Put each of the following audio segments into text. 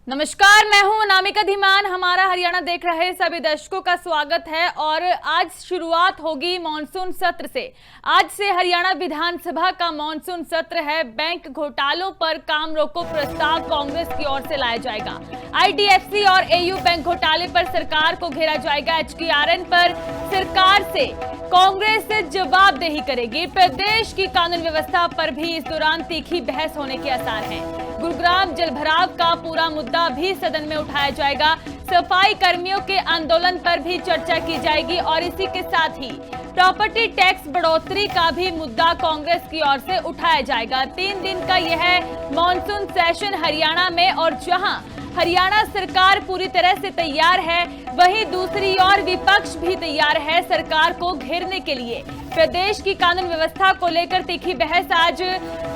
नमस्कार, मैं हूं अनामिका धीमान। हमारा हरियाणा देख रहे सभी दर्शकों का स्वागत है और आज शुरुआत होगी मॉनसून सत्र से। आज से हरियाणा विधानसभा का मॉनसून सत्र है। बैंक घोटालों पर काम रोको प्रस्ताव कांग्रेस की ओर से लाया जाएगा। आईडीएफसी और एयू बैंक घोटाले पर सरकार को घेरा जाएगा। एचटीआरएन पर सरकार से कांग्रेस जवाबदेही करेगी। प्रदेश की कानून व्यवस्था पर भी इस दौरान तीखी बहस होने के आसार हैं। गुरुग्राम जलभराव का पूरा मुद्दा भी सदन में उठाया जाएगा। सफाई कर्मियों के आंदोलन पर भी चर्चा की जाएगी और इसी के साथ ही प्रॉपर्टी टैक्स बढ़ोतरी का भी मुद्दा कांग्रेस की ओर से उठाया जाएगा। 3 दिन का यह मॉनसून सेशन हरियाणा में, और जहां हरियाणा सरकार पूरी तरह से तैयार है, वहीं दूसरी ओर विपक्ष भी तैयार है सरकार को घेरने के लिए। प्रदेश की कानून व्यवस्था को लेकर तीखी बहस आज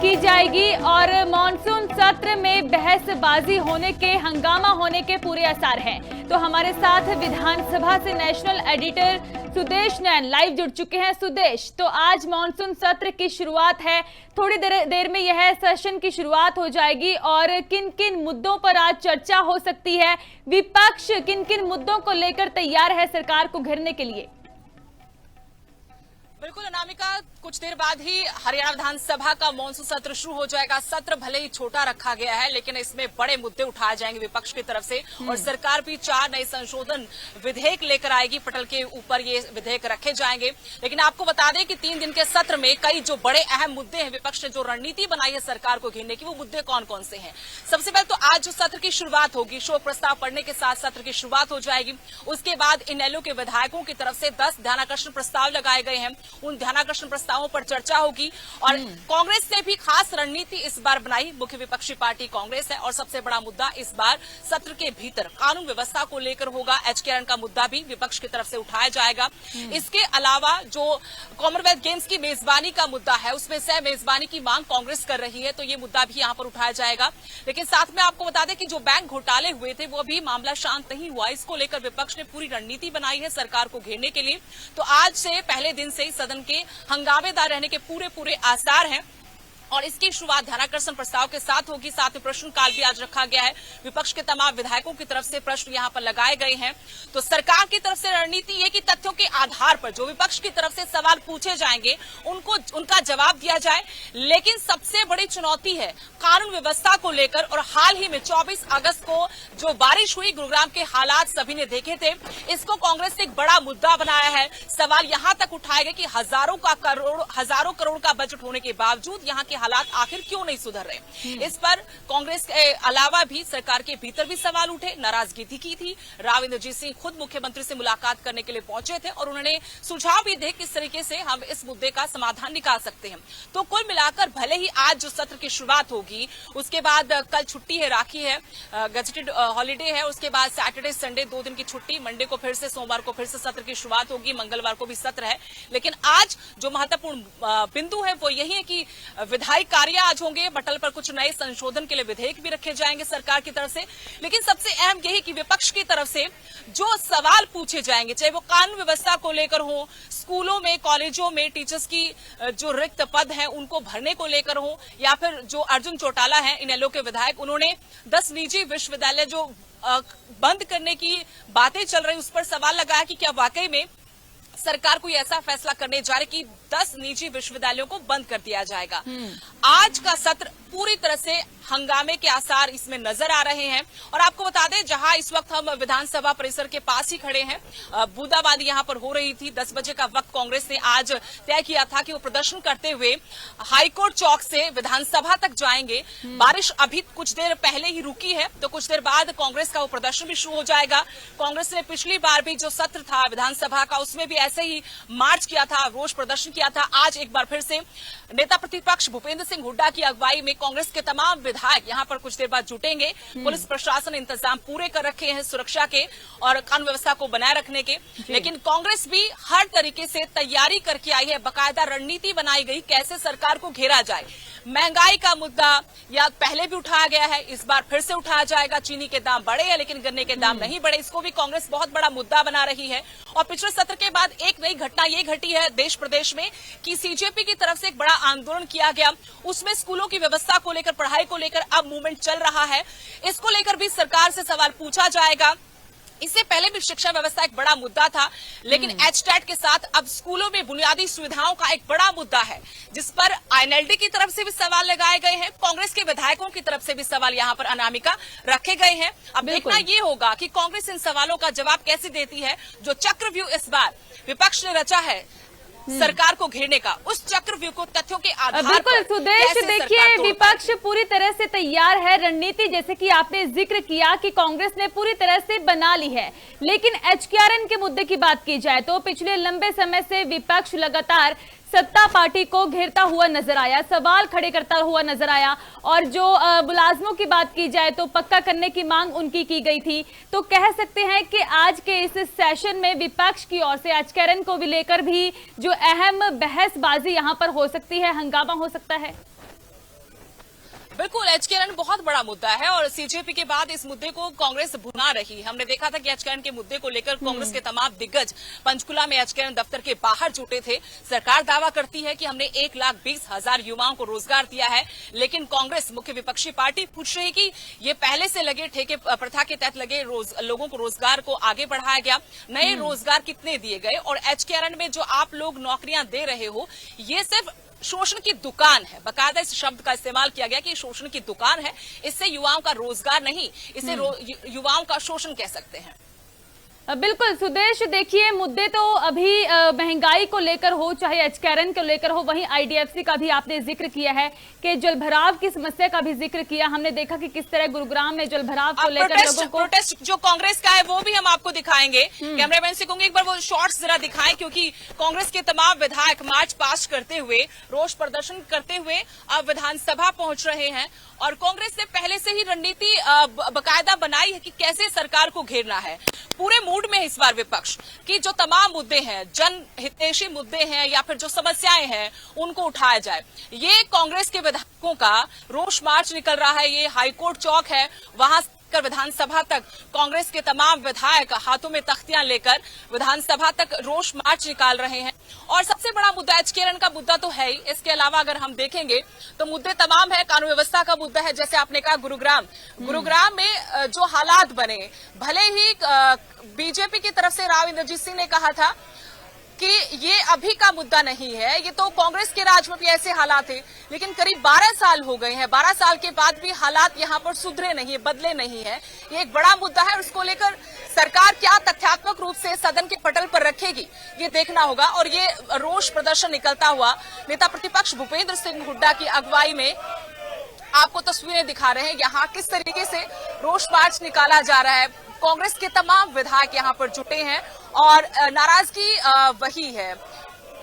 की जाएगी और मॉनसून सत्र में बहसबाजी होने के, हंगामा होने के पूरे आसार हैं। तो हमारे साथ विधानसभा से नेशनल एडिटर सुदेश नैन लाइव जुड़ चुके हैं। सुदेश, तो आज मॉनसून सत्र की शुरुआत है, थोड़ी देर में यह सेशन की शुरुआत हो जाएगी और किन किन मुद्दों पर आज चर्चा हो सकती है, विपक्ष किन किन मुद्दों को लेकर तैयार है सरकार को घेरने के लिए? बिल्कुल अनामिका, कुछ देर बाद ही हरियाणा विधानसभा का मॉनसून सत्र शुरू हो जाएगा। सत्र भले ही छोटा रखा गया है, लेकिन इसमें बड़े मुद्दे उठाए जाएंगे विपक्ष की तरफ से और सरकार भी 4 नए संशोधन विधेयक लेकर आएगी। पटल के ऊपर ये विधेयक रखे जाएंगे। लेकिन आपको बता दें कि 3 दिन के सत्र में कई जो बड़े अहम मुद्दे हैं, विपक्ष ने जो रणनीति बनाई है सरकार को घेरने की, वो मुद्दे कौन कौन से हैं। सबसे पहले तो आज जो सत्र की शुरुआत होगी, शोक प्रस्ताव पढ़ने के साथ सत्र की शुरुआत हो जाएगी। उसके बाद इनेलो के विधायकों की तरफ से 10 ध्यानाकर्षण प्रस्ताव लगाए गए हैं। उन ध्यानाकर्षण प्रस्तावों पर चर्चा होगी और कांग्रेस ने भी खास रणनीति इस बार बनाई। मुख्य विपक्षी पार्टी कांग्रेस है और सबसे बड़ा मुद्दा इस बार सत्र के भीतर कानून व्यवस्था को लेकर होगा। एचटीआरएन का मुद्दा भी विपक्ष की तरफ से उठाया जाएगा। इसके अलावा जो कॉमनवेल्थ गेम्स की मेजबानी का मुद्दा है, उसमें से मेजबानी की मांग कांग्रेस कर रही है, तो ये मुद्दा भी यहां पर उठाया जाएगा। लेकिन साथ में आपको बता दें कि जो बैंक घोटाले हुए थे, वो अभी मामला शांत नहीं हुआ। इसको लेकर विपक्ष ने पूरी रणनीति बनाई है सरकार को घेरने के लिए। तो आज से पहले दिन से ही सदन के हंगामेदार रहने के पूरे आसार हैं और इसकी शुरुआत ध्यानाकर्षण प्रस्ताव के साथ होगी। साथ में प्रश्नकाल भी आज रखा गया है। विपक्ष के तमाम विधायकों की तरफ से प्रश्न यहां पर लगाए गए हैं। तो सरकार की तरफ से रणनीति ये कि तथ्यों के आधार पर जो विपक्ष की तरफ से सवाल पूछे जाएंगे, उनका जवाब दिया जाए। लेकिन सबसे बड़ी चुनौती है कानून व्यवस्था को लेकर। और हाल ही में 24 अगस्त को जो बारिश हुई, गुरुग्राम के हालात सभी ने देखे थे, इसको कांग्रेस ने एक बड़ा मुद्दा बनाया है। सवाल यहां तक उठाए गए कि हजारों करोड़ का बजट होने के बावजूद यहां के हालात आखिर क्यों नहीं सुधर रहे। इस पर कांग्रेस के अलावा भी सरकार के भीतर भी सवाल उठे, नाराजगी दिखी थी। राव इंद्रजीत सिंह खुद मुख्यमंत्री से मुलाकात करने के लिए पहुंचे थे और उन्होंने सुझाव भी दिए किस तरीके से हम इस मुद्दे का समाधान निकाल सकते हैं। तो कुल मिलाकर भले ही आज जो सत्र की शुरुआत होगी, उसके बाद कल छुट्टी है, राखी है, गजेटेड हॉलीडे है, उसके बाद सैटरडे संडे 2 दिन की छुट्टी, मंडे को फिर से, सोमवार को फिर से सत्र की शुरुआत होगी, मंगलवार को भी सत्र है। लेकिन आज जो महत्वपूर्ण बिंदु है वो यही है कि विधायक कार्य आज होंगे। पटल पर कुछ नए संशोधन के लिए विधेयक भी रखे जाएंगे सरकार की तरफ से। लेकिन सबसे अहम यही कि विपक्ष की तरफ से जो सवाल पूछे जाएंगे, चाहे वो कानून व्यवस्था को लेकर हो, स्कूलों में, कॉलेजों में टीचर्स की जो रिक्त पद हैं उनको भरने को लेकर हो, या फिर जो अर्जुन चौटाला हैं इनेलो के विधायक, उन्होंने 10 निजी विश्वविद्यालय जो बंद करने की बातें चल रही, उस पर सवाल लगाया कि क्या वाकई में सरकार कोई ऐसा फैसला करने जा रही कि 10 निजी विश्वविद्यालयों को बंद कर दिया जाएगा। आज का सत्र पूरी तरह से हंगामे के आसार इसमें नजर आ रहे हैं। और आपको बता दें, जहां इस वक्त हम विधानसभा परिसर के पास ही खड़े हैं, बूंदाबांदी यहां पर हो रही थी। 10 बजे का वक्त कांग्रेस ने आज तय किया था कि वो प्रदर्शन करते हुए हाईकोर्ट चौक से विधानसभा तक जाएंगे। बारिश अभी कुछ देर पहले ही रुकी है, तो कुछ देर बाद कांग्रेस का वो प्रदर्शन भी शुरू हो जाएगा। कांग्रेस ने पिछली बार भी जो सत्र था विधानसभा का, उसमें भी ऐसे ही मार्च किया था, रोष प्रदर्शन किया था। आज एक बार फिर से नेता प्रतिपक्ष भूपेंद्र सिंह हुड्डा की अगुवाई में कांग्रेस के तमाम विधायक यहां पर कुछ देर बाद जुटेंगे। पुलिस प्रशासन इंतजाम पूरे कर रखे हैं सुरक्षा के और कानून व्यवस्था को बनाए रखने के। लेकिन कांग्रेस भी हर तरीके से तैयारी करके आई है, बाकायदा रणनीति बनाई गई कैसे सरकार को घेरा जाए। महंगाई का मुद्दा या पहले भी उठाया गया है, इस बार फिर से उठाया जाएगा। चीनी के दाम बढ़े हैं लेकिन गन्ने के दाम नहीं बढ़े, इसको भी कांग्रेस बहुत बड़ा मुद्दा बना रही है। और पिछले सत्र के बाद एक नई घटना ये घटी है देश प्रदेश में कि सीजेपी की तरफ से एक बड़ा आंदोलन किया गया, उसमें स्कूलों की व्यवस्था को लेकर, पढ़ाई को लेकर अब मूवमेंट चल रहा है। इसको लेकर भी सरकार से सवाल पूछा जाएगा। इससे पहले भी शिक्षा व्यवस्था एक बड़ा मुद्दा था, लेकिन एचटेट के साथ अब स्कूलों में बुनियादी सुविधाओं का एक बड़ा मुद्दा है, जिस पर आईएनएलडी की तरफ से भी सवाल लगाए गए हैं, कांग्रेस के विधायकों की तरफ से भी सवाल यहां पर अनामिका रखे गए हैं। अब देखना ये होगा कि कांग्रेस इन सवालों का जवाब कैसे देती है। जो चक्रव्यूह इस बार विपक्ष ने रचा है सरकार को घेरने का, उस चक्रव्यूह को तथ्यों के आधार पर बिल्कुल सुदेश, देखिए विपक्ष पूरी तरह से तैयार है। रणनीति जैसे कि आपने जिक्र किया कि कांग्रेस ने पूरी तरह से बना ली है, लेकिन एचकेआरएन के मुद्दे की बात की जाए तो पिछले लंबे समय से विपक्ष लगातार सत्ता पार्टी को घेरता हुआ नजर आया, सवाल खड़े करता हुआ नजर आया। और जो मुलाजमों की बात की जाए तो पक्का करने की मांग उनकी की गई थी। तो कह सकते हैं कि आज के इस सेशन में विपक्ष की ओर से एचकेआरएन को भी लेकर भी जो अहम बहसबाजी यहां पर हो सकती है, हंगामा हो सकता है। बिल्कुल, एचकेआरएन बहुत बड़ा मुद्दा है और सीजेपी के बाद इस मुद्दे को कांग्रेस भुना रही। हमने देखा था कि एचकेआरएन के मुद्दे को लेकर कांग्रेस के तमाम दिग्गज पंचकुला में एचकेआरएन दफ्तर के बाहर जुटे थे। सरकार दावा करती है कि हमने 1,20,000 युवाओं को रोजगार दिया है, लेकिन कांग्रेस मुख्य विपक्षी पार्टी पूछ रही कि ये पहले से लगे ठेके प्रथा के तहत लगे लोगों को रोजगार को आगे बढ़ाया गया, नए रोजगार कितने दिए गए, और एचकेआरएन में जो आप लोग नौकरियां दे रहे हो ये सिर्फ शोषण की दुकान है। बकायदा इस शब्द का इस्तेमाल किया गया कि शोषण की दुकान है, इससे युवाओं का रोजगार नहीं, इसे युवाओं का शोषण कह सकते हैं। बिल्कुल सुदेश, देखिए मुद्दे तो अभी महंगाई को लेकर हो चाहे एचकेआरएन को लेकर हो, वहीं आईडीएफसी का भी आपने जिक्र किया है कि जलभराव की समस्या का भी जिक्र किया। हमने देखा कि किस तरह गुरुग्राम में जलभराव को लेकर लोगों को प्रोटेस्ट जो कांग्रेस का है वो भी हम आपको दिखाएंगे। कैमरामैन से कहूंगी एक बार वो शॉर्ट्स जरा दिखाएं, क्योंकि कांग्रेस के तमाम विधायक मार्च पास्ट करते हुए, रोष प्रदर्शन करते हुए अब विधानसभा पहुंच रहे हैं। और कांग्रेस ने पहले से ही रणनीति बकायदा बनाई है कि कैसे सरकार को घेरना है। पूरे मूड में इस बार विपक्ष की जो तमाम मुद्दे हैं, जन हितैषी मुद्दे हैं या फिर जो समस्याएं हैं, उनको उठाया जाए। ये कांग्रेस के विधायकों का रोष मार्च निकल रहा है। ये हाईकोर्ट चौक है, वहां विधानसभा तक कांग्रेस के तमाम विधायक हाथों में तख्तियां लेकर विधानसभा तक रोष मार्च निकाल रहे हैं। और सबसे बड़ा मुद्दा एचकेआरएन का मुद्दा तो है ही, इसके अलावा अगर हम देखेंगे तो मुद्दे तमाम है। कानून व्यवस्था का मुद्दा है, जैसे आपने कहा गुरुग्राम में जो हालात बने, भले ही बीजेपी की तरफ से राव इंद्रजीत सिंह ने कहा था कि ये अभी का मुद्दा नहीं है, ये तो कांग्रेस के राज में भी ऐसे हालात थे, लेकिन करीब 12 साल हो गए हैं। 12 साल के बाद भी हालात यहाँ पर सुधरे नहीं, बदले नहीं है। ये एक बड़ा मुद्दा है और उसको लेकर सरकार क्या तथ्यात्मक रूप से सदन के पटल पर रखेगी, ये देखना होगा। और ये रोष प्रदर्शन निकलता हुआ नेता प्रतिपक्ष भूपेंद्र सिंह हुड्डा की अगुवाई में आपको तस्वीरें दिखा रहे हैं। यहाँ किस तरीके से रोष मार्च निकाला जा रहा है, कांग्रेस के तमाम विधायक यहाँ पर जुटे हैं और नाराजगी वही है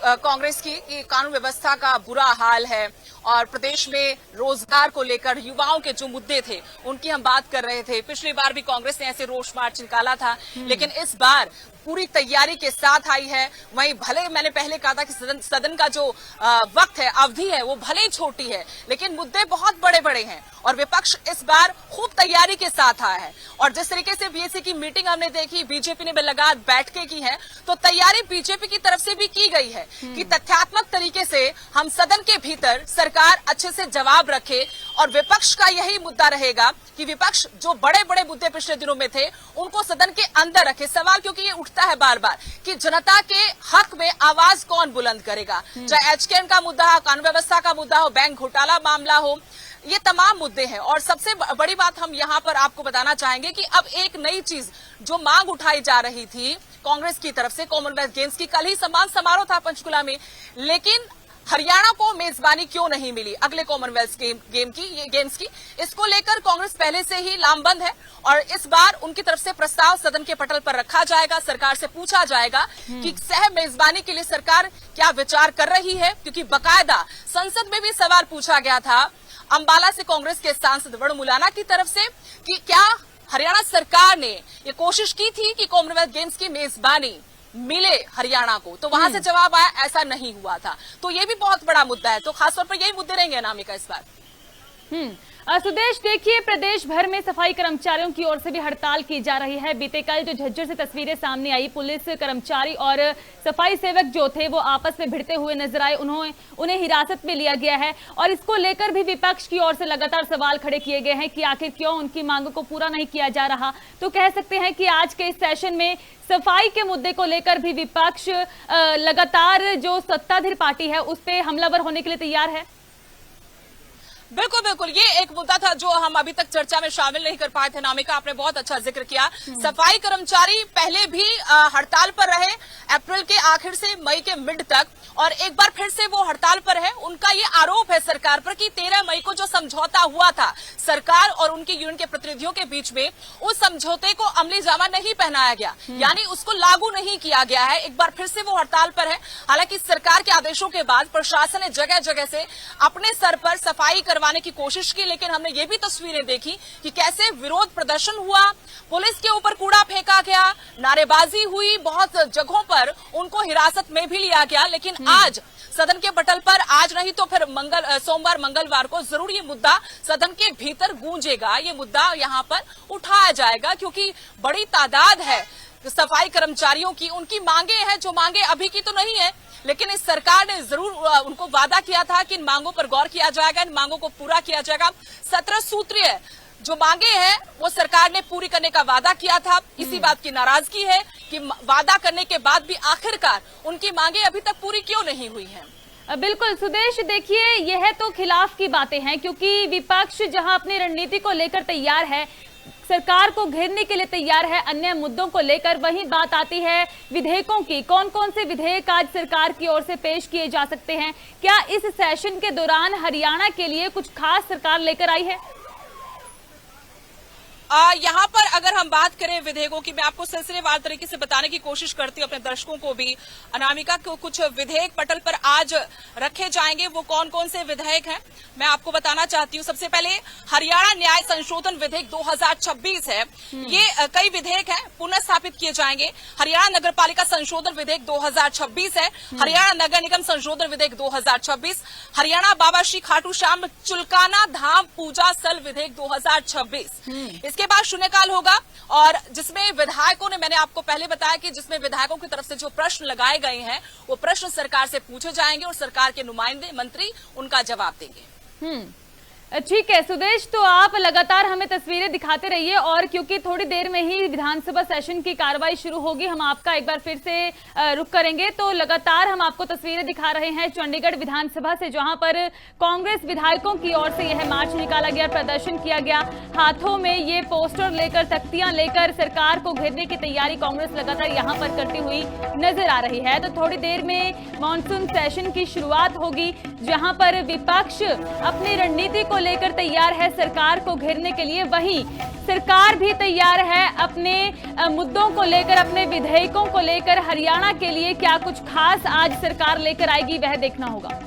कांग्रेस की कि कानून व्यवस्था का बुरा हाल है और प्रदेश में रोजगार को लेकर युवाओं के जो मुद्दे थे उनकी हम बात कर रहे थे। पिछली बार भी कांग्रेस ने ऐसे रोष मार्च निकाला था, लेकिन इस बार पूरी तैयारी के साथ आई है। वहीं भले मैंने पहले कहा था कि सदन का जो वक्त है, अवधि है, वो भले ही छोटी है, लेकिन मुद्दे बहुत बड़े बड़े हैं और विपक्ष इस बार खूब तैयारी के साथ आया है। और जिस तरीके से बीएससी की मीटिंग हमने देखी, बीजेपी ने बेलगात बैठकें की है, तो तैयारी बीजेपी की तरफ से भी की गई है कि तथ्यात्मक तरीके से हम सदन के भीतर सरकार अच्छे से जवाब रखे। और विपक्ष का यही मुद्दा रहेगा कि विपक्ष जो बड़े बड़े मुद्दे पिछले दिनों में थे उनको सदन के अंदर रखे। सवाल क्योंकि ये उठता है बार बार कि जनता के हक में आवाज कौन बुलंद करेगा, चाहे एचकेआरएन का मुद्दा हो, कानून व्यवस्था का मुद्दा हो, बैंक घोटाला मामला हो, ये तमाम मुद्दे हैं। और सबसे बड़ी बात हम यहाँ पर आपको बताना चाहेंगे कि अब एक नई चीज जो मांग उठाई जा रही थी कांग्रेस की तरफ से, कॉमनवेल्थ गेम्स की, कल ही सम्मान समारोह था पंचकुला में, लेकिन हरियाणा को मेजबानी क्यों नहीं मिली अगले कॉमनवेल्थ गेम्स की, इसको लेकर कांग्रेस पहले से ही लामबंद है। और इस बार उनकी तरफ से प्रस्ताव सदन के पटल पर रखा जाएगा, सरकार से पूछा जाएगा कि सह मेजबानी के लिए सरकार क्या विचार कर रही है, क्योंकि बकायदा संसद में भी सवाल पूछा गया था अंबाला से कांग्रेस के सांसद वरुण की तरफ से कि क्या हरियाणा सरकार ने ये कोशिश की थी कि कॉमनवेल्थ गेम्स की मेजबानी मिले हरियाणा को, तो वहां से जवाब आया ऐसा नहीं हुआ था। तो ये भी बहुत बड़ा मुद्दा है। तो खासतौर पर यही मुद्दे रहेंगे अनामिका इस बार। सुदेश, देखिए प्रदेश भर में सफाई कर्मचारियों की ओर से भी हड़ताल की जा रही है। बीते कल जो झज्जर से तस्वीरें सामने आई, पुलिस कर्मचारी और सफाई सेवक जो थे वो आपस में भिड़ते हुए नजर आए, उन्हें हिरासत में लिया गया है और इसको लेकर भी विपक्ष की ओर से लगातार सवाल खड़े किए गए हैं कि आखिर क्यों उनकी मांगों को पूरा नहीं किया जा रहा। तो कह सकते हैं कि आज के इस सेशन में सफाई के मुद्दे को लेकर भी विपक्ष लगातार जो सत्ताधारी पार्टी है उस पर हमलावर होने के लिए तैयार है। बिल्कुल बिल्कुल, ये एक मुद्दा था जो हम अभी तक चर्चा में शामिल नहीं कर पाए थे। नामिका, आपने बहुत अच्छा जिक्र किया। सफाई कर्मचारी पहले भी हड़ताल पर रहे, अप्रैल के आखिर से मई के मिड तक, और एक बार फिर से वो हड़ताल पर है। उनका ये आरोप है सरकार पर कि 13 मई को जो समझौता हुआ था सरकार और उनके यूनियन के प्रतिनिधियों के बीच में, उस समझौते को अमली जामा नहीं पहनाया गया, यानी उसको लागू नहीं किया गया है। एक बार फिर से वो हड़ताल पर है। हालांकि सरकार के आदेशों के बाद प्रशासन ने जगह जगह से अपने सर पर सफाई करवाने की कोशिश की, लेकिन हमने ये भी तस्वीरें देखी कि कैसे विरोध प्रदर्शन हुआ, पुलिस के ऊपर कूड़ा फेंका गया, नारेबाजी हुई, बहुत जगहों पर उनको हिरासत में भी लिया गया। लेकिन आज सदन के पटल पर, आज नहीं तो फिर सोमवार मंगलवार को जरूर ये मुद्दा सदन के भीतर गूंजेगा, ये मुद्दा यहाँ पर उठाया जाएगा, क्योंकि बड़ी तादाद है सफाई कर्मचारियों की। उनकी मांगे हैं, जो मांगे अभी की तो नहीं है, लेकिन इस सरकार ने जरूर उनको वादा किया था कि इन मांगों पर गौर किया जाएगा, इन मांगों को पूरा किया जाएगा। 17 सूत्रीय जो मांगे हैं वो सरकार ने पूरी करने का वादा किया था। इसी बात की नाराजगी है कि वादा करने के बाद भी आखिरकार उनकी मांगे अभी तक पूरी क्यों नहीं हुई हैं। बिल्कुल सुदेश, देखिए यह तो खिलाफ की बातें हैं, क्योंकि विपक्ष जहां अपनी रणनीति को लेकर तैयार है, सरकार को घेरने के लिए तैयार है अन्य मुद्दों को लेकर, वहीं बात आती है विधेयकों की। कौन कौन से विधेयक आज सरकार की ओर से पेश किए जा सकते हैं? क्या इस सेशन के दौरान हरियाणा के लिए कुछ खास सरकार लेकर आई है? यहाँ पर अगर हम बात करें विधेयकों की, मैं आपको सिलसिलेवार तरीके से बताने की कोशिश करती हूँ अपने दर्शकों को भी। अनामिका को कुछ विधेयक पटल पर आज रखे जाएंगे, वो कौन कौन से विधेयक हैं मैं आपको बताना चाहती हूँ। सबसे पहले हरियाणा न्याय संशोधन विधेयक 2026 है। ये कई विधेयक हैं, पुनः स्थापित किए जाएंगे। हरियाणा नगर पालिका संशोधन विधेयक 2026 है। हरियाणा नगर निगम संशोधन विधेयक 2026, हरियाणा बाबा श्री खाटू श्याम चुलकाना धाम पूजा स्थल विधेयक 2026। इसके बाद शून्यकाल होगा, और जिसमें विधायकों ने, मैंने आपको पहले बताया कि जिसमें विधायकों की तरफ से जो प्रश्न लगाए गए हैं वो प्रश्न सरकार से पूछे जाएंगे और सरकार के नुमाइंदे मंत्री उनका जवाब देंगे। ठीक है सुदेश, तो आप लगातार हमें तस्वीरें दिखाते रहिए, और क्योंकि थोड़ी देर में ही विधानसभा सेशन की कार्रवाई शुरू होगी, हम आपका एक बार फिर से रुख करेंगे। तो लगातार हम आपको तस्वीरें दिखा रहे हैं चंडीगढ़ विधानसभा से, जहां पर कांग्रेस विधायकों की ओर से यह मार्च निकाला गया, प्रदर्शन किया गया, हाथों में ये पोस्टर लेकर, तख्तियां लेकर सरकार को घेरने की तैयारी कांग्रेस लगातार यहां पर करती हुई नजर आ रही है। तो थोड़ी देर में मानसून सेशन की शुरुआत होगी, जहां पर विपक्ष अपनी रणनीति को लेकर तैयार है सरकार को घेरने के लिए, वहीं सरकार भी तैयार है अपने मुद्दों को लेकर, अपने विधेयकों को लेकर। हरियाणा के लिए क्या कुछ खास आज सरकार लेकर आएगी वह देखना होगा।